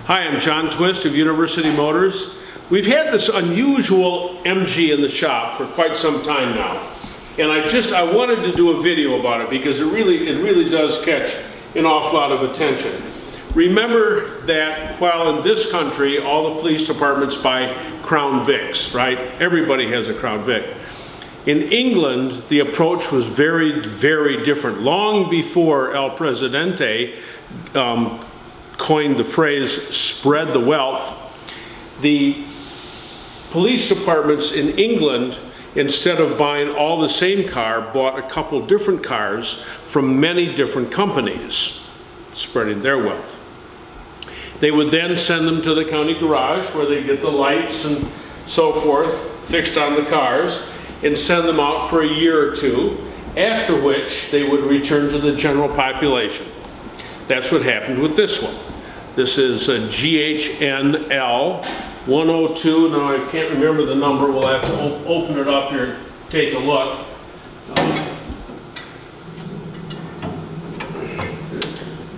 Hi, I'm John Twist of University Motors. We've had this unusual MG in the shop for quite some time now. And I wanted to do a video about it because it really does catch an awful lot of attention. Remember that while in this country, all the police departments buy Crown Vics, right? Everybody has a Crown Vic. In England, the approach was very, very different. Long before El Presidente coined the phrase, spread the wealth, the police departments in England, instead of buying all the same car, bought a couple different cars from many different companies, spreading their wealth. They would then send them to the county garage where they get the lights and so forth fixed on the cars and send them out for a year or two, after which they would return to the general population. That's what happened with this one. This is a GHNL 102. Now I can't remember the number. We'll have to open it up here and take a look.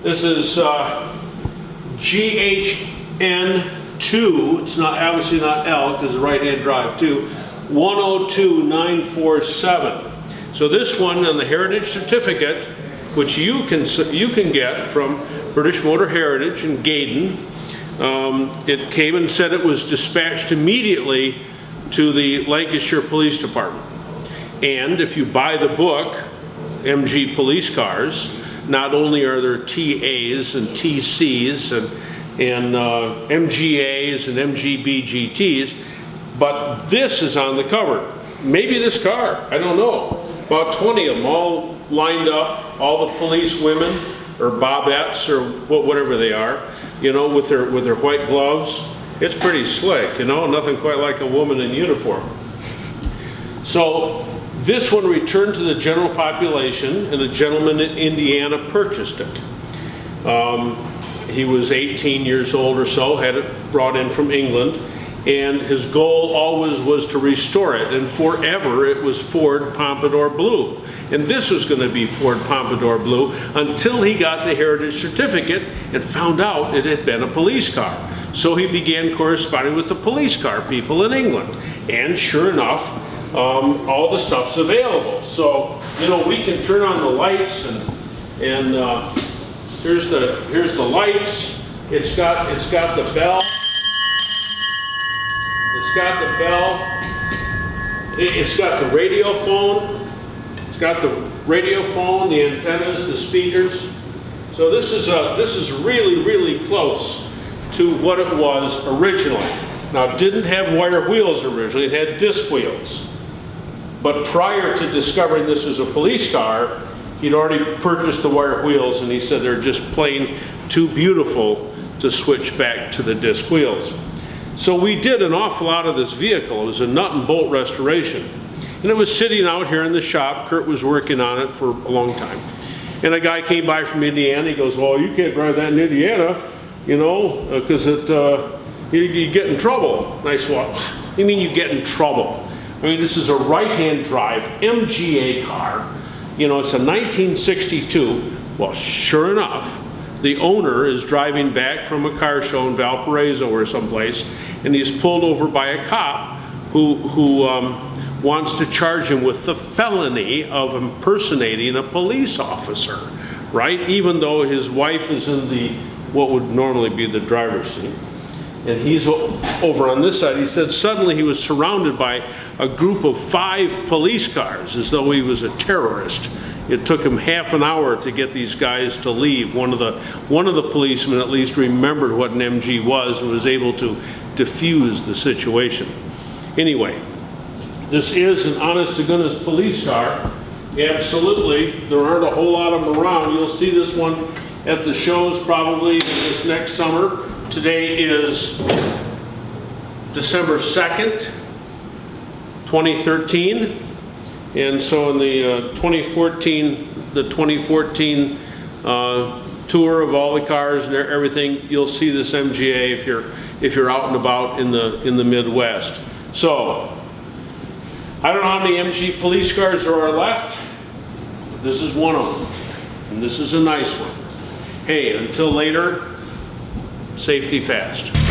This is GHN2. It's not obviously not L because it's right-hand drive 2. 102947. So this one on the Heritage Certificate, which you can get from British Motor Heritage in Gaydon, it came and said it was dispatched immediately to the Lancashire Police Department. And if you buy the book, MG Police Cars, not only are there TAs and TCs and MGAs and MGBGTs, but this is on the cover. Maybe this car, I don't know. About 20 of them all lined up, all the police women or bobettes or whatever they are, you know, with their white gloves. It's pretty slick, you know, nothing quite like a woman in uniform. So this one returned to the general population and a gentleman in Indiana purchased it. He was 18 years old or so, had it brought in from England. And his goal always was to restore it, and forever it was Ford Pompadour Blue. And this was going to be Ford Pompadour Blue until he got the Heritage Certificate and found out it had been a police car. So he began corresponding with the police car people in England. And sure enough, all the stuff's available. So, you know, we can turn on the lights and here's the lights. It's got the bell. It's got the bell, it's got the radio phone, the antennas, the speakers. So this is really, really close to what it was originally. Now it didn't have wire wheels originally, it had disc wheels. But prior to discovering this was a police car, he'd already purchased the wire wheels and he said they're just plain too beautiful to switch back to the disc wheels. So we did an awful lot of this vehicle. It was a nut and bolt restoration. And it was sitting out here in the shop. Kurt was working on it for a long time. And a guy came by from Indiana. He goes, well, you can't drive that in Indiana, you know, because you get in trouble. And I said, well, what do you mean you get in trouble? I mean, this is a right-hand drive MGA car. You know, it's a 1962. Well, sure enough, the owner is driving back from a car show in Valparaiso or someplace, and he's pulled over by a cop who wants to charge him with the felony of impersonating a police officer, right? Even though his wife is in what would normally be the driver's seat. And he's over on this side. He said suddenly he was surrounded by a group of 5 police cars as though he was a terrorist. It took him half an hour to get these guys to leave. One of the policemen at least remembered what an MG was and was able to diffuse the situation. Anyway, this is an honest to goodness police car. Absolutely, there aren't a whole lot of them around. You'll see this one at the shows probably this next summer. Today is December 2nd, 2013. And so in the 2014 tour of all the cars and everything, you'll see this MGA if you're out and about in the Midwest. So I don't know how many MG police cars there are left, but this is one of them, and this is a nice one. Hey, until later, safety fast.